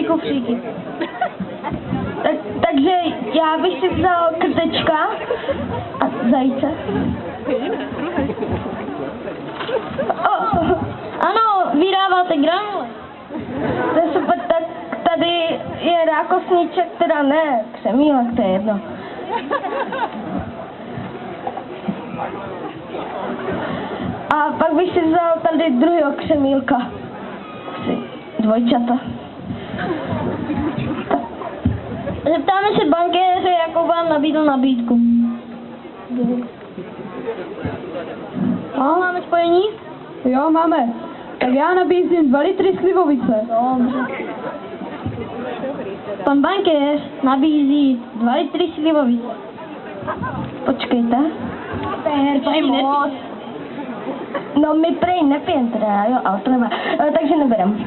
kufříky. Takže já bych si vzal krtečka a zajíce. Ano, vydáváte granule. To je super, tak tady je rákosníček, teda ne, křemílek, to je jedno. A pak bych si vzal tady druhého křemílka. Dvojčata. Zeptáme se bankéře, jakou vám nabídl nabídku. Máme spojení? Jo, máme. Tak já nabízím 2 litry slivovice. Dobře. Pan bankéř nabízí 2 litry slivovice. Počkejte. To je moc. No my prej nepijem teda, jo, ale to nemá. Takže neberem.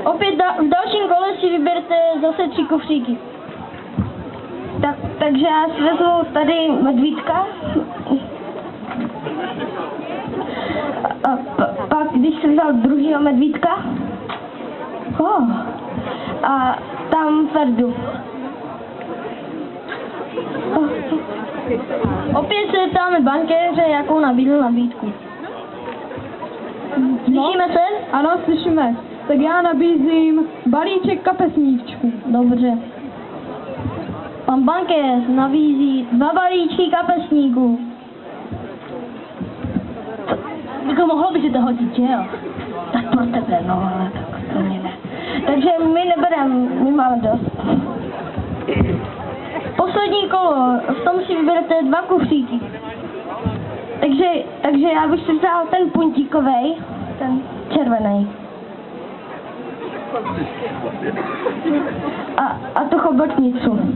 Opět v dalším kole si vyberte zase 3 kufříky. Takže já si vezmu tady medvídka. A pak, když jsem vzal druhýho medvídka, a tam Ferdu. Opět se ptáme bankéře, jakou nabídl nabídku. Slyšíme se? Ano, slyšíme. Tak já nabízím balíček kapesníčků. Dobře. Pan bankéř nabízí 2 balíčky kapesníků. Jako mohlo by si to hodit, že jo? Tak pro tebe, no, ale tak pro mě ne. Takže my nebereme, my máme dost. Poslední kolo, v tom si vyberete 2 kufříky. Takže já bych si vzal ten puntíkovej, ten červený. A tu chobotnicu.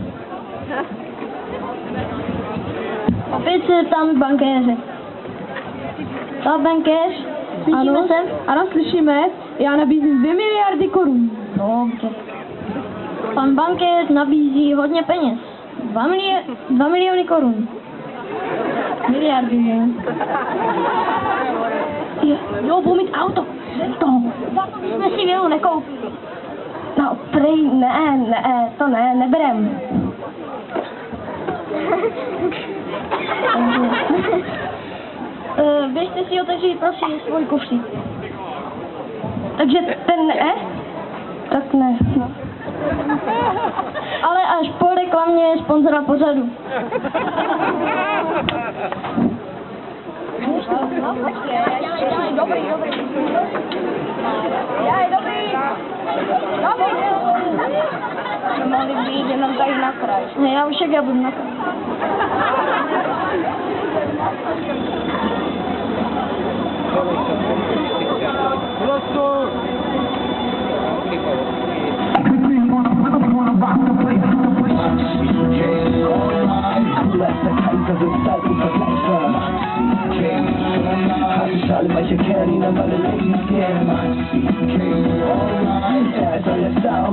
Opět se tam bankéře. To bankéř, slyšíme se? Ano, slyšíme. Já nabízím 2 miliardy korun. Dobře. Pan bankéř nabízí hodně peněz. 2 miliony korun. Miliardy, že? Jo, budu mít auto. To. Za to bychom si vilu nekoupili. No, prej, ne, to ne, neberem. Běžte si otevřít, prosím, svůj kufřík. Takže ten ne? Tak ne, no. Ale až po reklamě sponzora pořadu. Dobrý. Mohli být jenom tady na kraj. Ne, já už jak budu na kraj. But you can't even let it make you scared. My CK, alright, that's on your style.